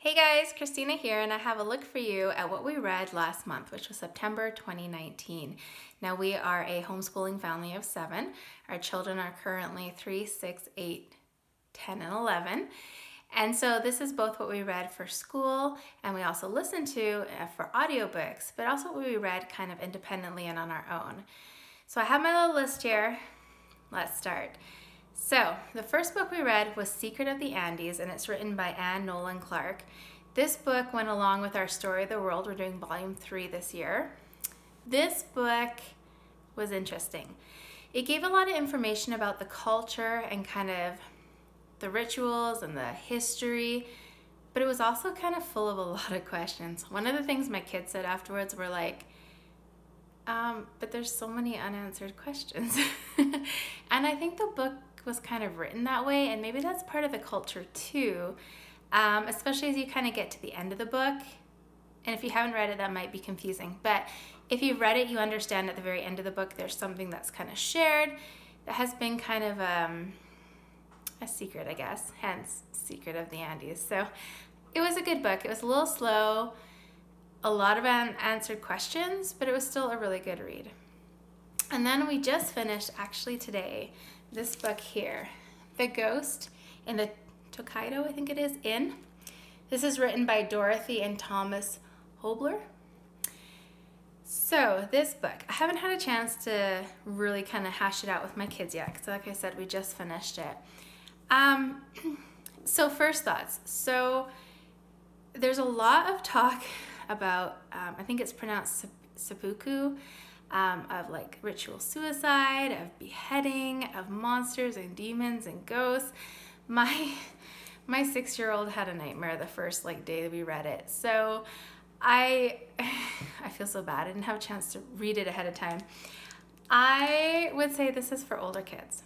Hey guys, Christina here, and I have a look for you at what we read last month, which was September 2019. Now we are a homeschooling family of 7. Our children are currently 3, 6, 8, 10, and 11. And so this is both what we read for school and we also listened to for audiobooks, but also what we read kind of independently and on our own. So I have my little list here. Let's start. So, the first book we read was Secret of the Andes, and it's written by Anne Nolan Clark. This book went along with our Story of the World. We're doing volume 3 this year. This book was interesting. It gave a lot of information about the culture and kind of the rituals and the history, but it was also kind of full of a lot of questions. One of the things my kids said afterwards were like, but there's so many unanswered questions. And I think the book was kind of written that way, and maybe that's part of the culture too, especially as you kind of get to the end of the book. And if you haven't read it, that might be confusing. But if you've read it, you understand at the very end of the book there's something that's kind of shared that has been kind of a secret, I guess, hence Secret of the Andes. So it was a good book. It was a little slow, a lot of unanswered questions, but it was still a really good read. And then we just finished, actually today, this book here, The Ghost in the Tokaido, I think it is, Inn. This is written by Dorothy and Thomas Hobler. So this book, I haven't had a chance to really kind of hash it out with my kids yet, because like I said, we just finished it. So first thoughts. So there's a lot of talk about, I think it's pronounced seppuku, of like ritual suicide, of beheading, of monsters and demons and ghosts. My 6-year-old had a nightmare the first day that we read it. So I feel so bad. I didn't have a chance to read it ahead of time. I would say this is for older kids.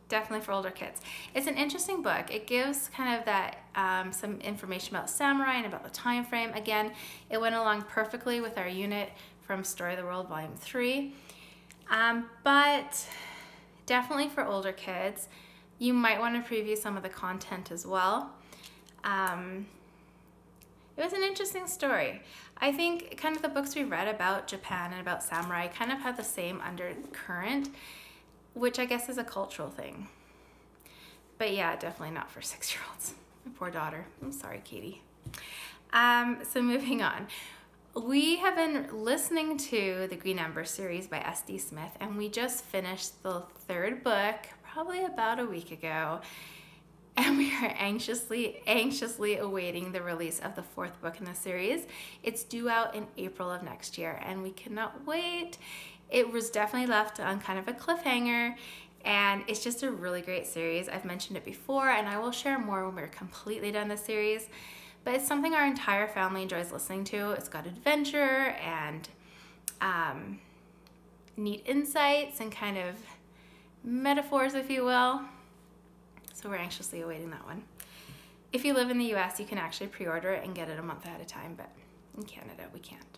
Definitely for older kids. It's an interesting book. It gives kind of that some information about samurai and about the time frame. Again, it went along perfectly with our unit from Story of the World Volume 3. But definitely for older kids. You might want to preview some of the content as well. It was an interesting story. I think kind of the books we read about Japan and about samurai kind of had the same undercurrent, which I guess is a cultural thing. But yeah, definitely not for 6-year-olds. My poor daughter. I'm sorry, Katie. So moving on. We have been listening to the Green Ember series by S.D. Smith, and we just finished the 3rd book probably about a week ago. And we are anxiously awaiting the release of the 4th book in the series. It's due out in April of next year, and we cannot wait. It was definitely left on kind of a cliffhanger, and it's just a really great series. I've mentioned it before, and I will share more when we're completely done the series. But it's something our entire family enjoys listening to. It's got adventure and neat insights and kind of metaphors, if you will. So we're anxiously awaiting that one. If you live in the US, you can actually pre-order it and get it a month ahead of time, but in Canada, we can't.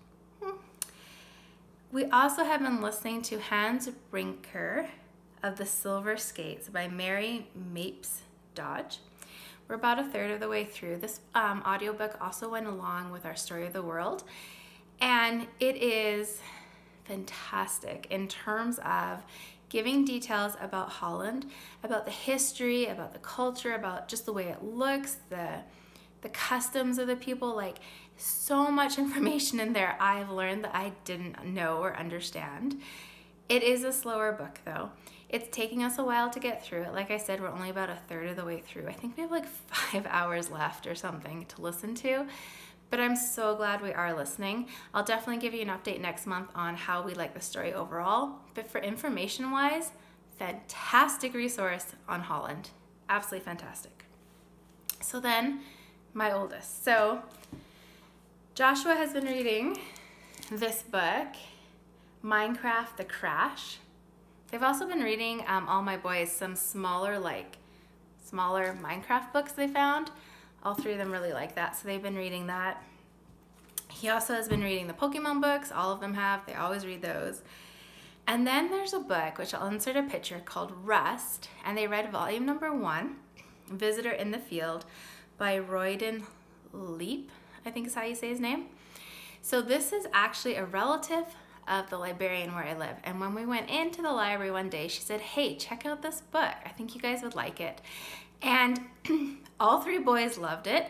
We also have been listening to Hans Brinker of the Silver Skates by Mary Mapes Dodge. We're about a 1/3 of the way through. This audiobook also went along with our Story of the World, and it is fantastic in terms of giving details about Holland, about the history, about the culture, about just the way it looks, the customs of the people. Like, so much information in there I've learned that I didn't know or understand. It is a slower book though. It's taking us a while to get through it. Like I said, we're only about a 1/3 of the way through. I think we have like 5 hours left or something to listen to, but I'm so glad we are listening. I'll definitely give you an update next month on how we like the story overall, but for information-wise, fantastic resource on Holland. Absolutely fantastic. So then, my oldest. So Joshua has been reading this book, Minecraft the Crash. They've also been reading, all my boys, some smaller Minecraft books they found. All 3 of them really like that, so they've been reading that. He also has been reading the Pokemon books. All of them have. They always read those. And then there's a book, which I'll insert a picture, called Rust, and they read volume number 1, Visitor in the Field, by Royden Leap, I think is how you say his name. So this is actually a relative of the librarian where I live. And when we went into the library one day, she said, hey, check out this book. I think you guys would like it. And all three boys loved it.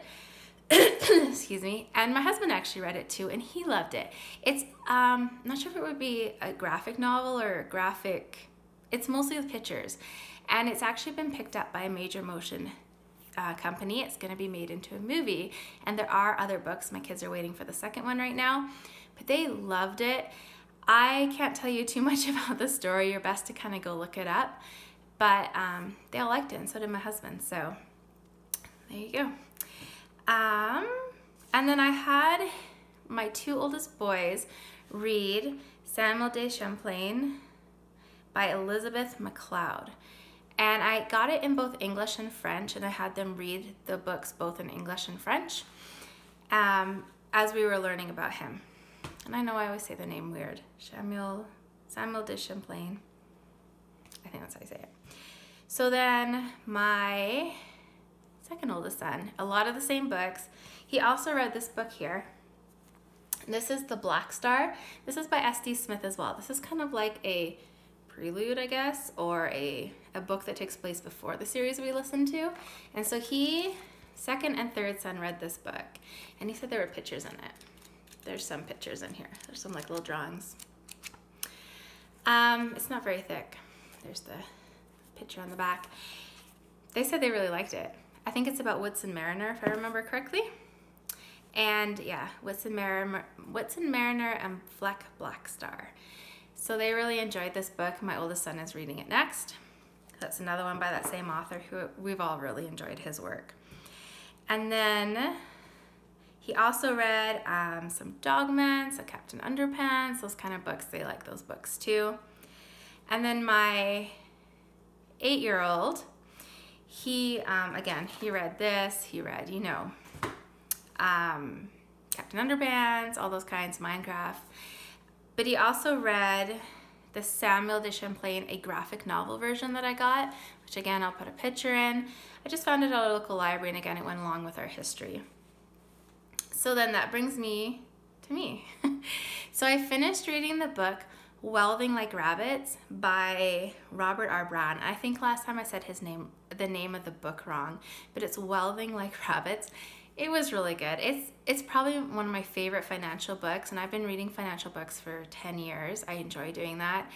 Excuse me. And my husband actually read it too, and he loved it. It's, I'm not sure if it would be a graphic novel or a graphic, it's mostly with pictures. And it's actually been picked up by a major motion company. It's going to be made into a movie. And there are other books. My kids are waiting for the second one right now, but they loved it. I can't tell you too much about the story. You're best to kind of go look it up. But they all liked it, and so did my husband. So there you go. And then I had my two oldest boys read Samuel de Champlain by Elizabeth MacLeod. And I got it in both English and French, and I had them read the books both in English and French as we were learning about him. And I know I always say the name weird. Samuel de Champlain. I think that's how you say it. So then my second oldest son, a lot of the same books. He also read this book here. This is The Black Star. This is by S.D. Smith as well. This is kind of like a prelude, I guess, or a book that takes place before the series we listened to. And so he, second and third son, read this book. And he said there were pictures in it. There's some pictures in here. There's some like little drawings. It's not very thick. There's the picture on the back. They said they really liked it. I think it's about Whitsun Mariner, if I remember correctly. And yeah, Whitsun Mariner and Fleck Black Star. So they really enjoyed this book. My oldest son is reading it next. That's another one by that same author who we've all really enjoyed his work. And then he also read some Dogman, some Captain Underpants, those kind of books. They like those books too. And then my 8-year-old, he, again, he read this, he read, you know, Captain Underpants, all those kinds, Minecraft. But he also read the Samuel de Champlain, a graphic novel version that I got, which again, I'll put a picture in. I just found it at a local library, and again, it went along with our history. So then that brings me to me. So I finished reading the book Welding Like Rabbits by Robert R. Brown. I think last time I said his name, the name of the book wrong, but it's Welding Like Rabbits. It was really good. It's probably one of my favorite financial books, and I've been reading financial books for 10 years. I enjoy doing that.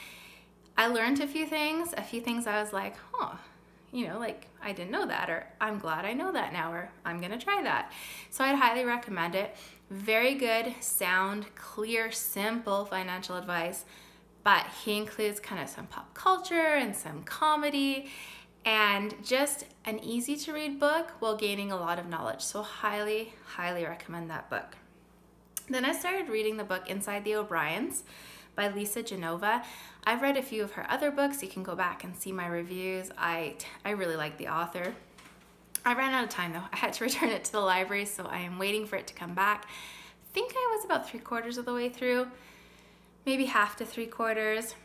I learned a few things I was like, huh, you know, like I didn't know that, or I'm glad I know that now, or I'm gonna try that. So I'd highly recommend it. Very good, sound, clear, simple financial advice, but he includes kind of some pop culture and some comedy, and just an easy to read book while gaining a lot of knowledge. So highly, highly recommend that book. Then I started reading the book Inside the OBriens by Lisa Genova. I've read a few of her other books. You can go back and see my reviews. I really like the author. I ran out of time though. I had to return it to the library, so I am waiting for it to come back. I think I was about 3/4 of the way through, maybe half to 3/4.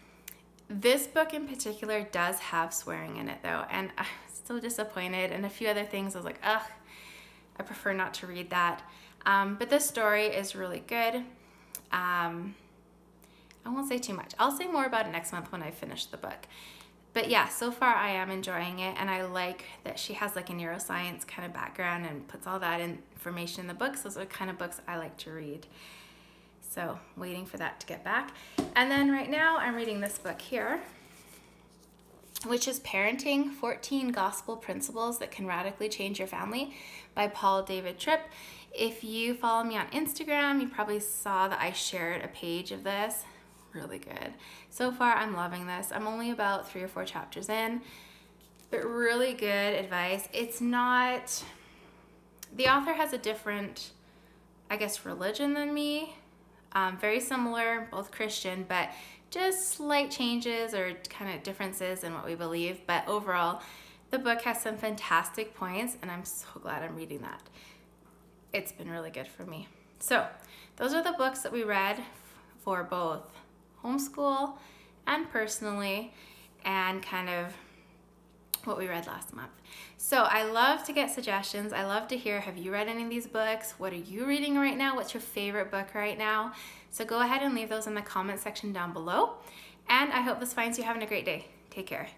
This book in particular does have swearing in it though, and I'm so disappointed, and a few other things I was like, ugh, I prefer not to read that. But this story is really good. I won't say too much. I'll say more about it next month when I finish the book. But yeah, so far I am enjoying it, and I like that she has like a neuroscience kind of background and puts all that information in the books. Those are the kind of books I like to read. So waiting for that to get back. And then right now I'm reading this book here, which is Parenting 14 Gospel Principles That Can Radically Change Your Family by Paul David Tripp. If you follow me on Instagram, you probably saw that I shared a page of this. Really good. So far I'm loving this. I'm only about 3 or 4 chapters in, but really good advice. It's not, the author has a different, I guess, religion than me. Very similar, both Christian, but just slight changes or kind of differences in what we believe. But overall, the book has some fantastic points, and I'm so glad I'm reading that. It's been really good for me. So those are the books that we read for both homeschool and personally, and kind of what we read last month. So I love to get suggestions. I love to hear, have you read any of these books? What are you reading right now? What's your favorite book right now? So go ahead and leave those in the comment section down below. And I hope this finds you having a great day. Take care.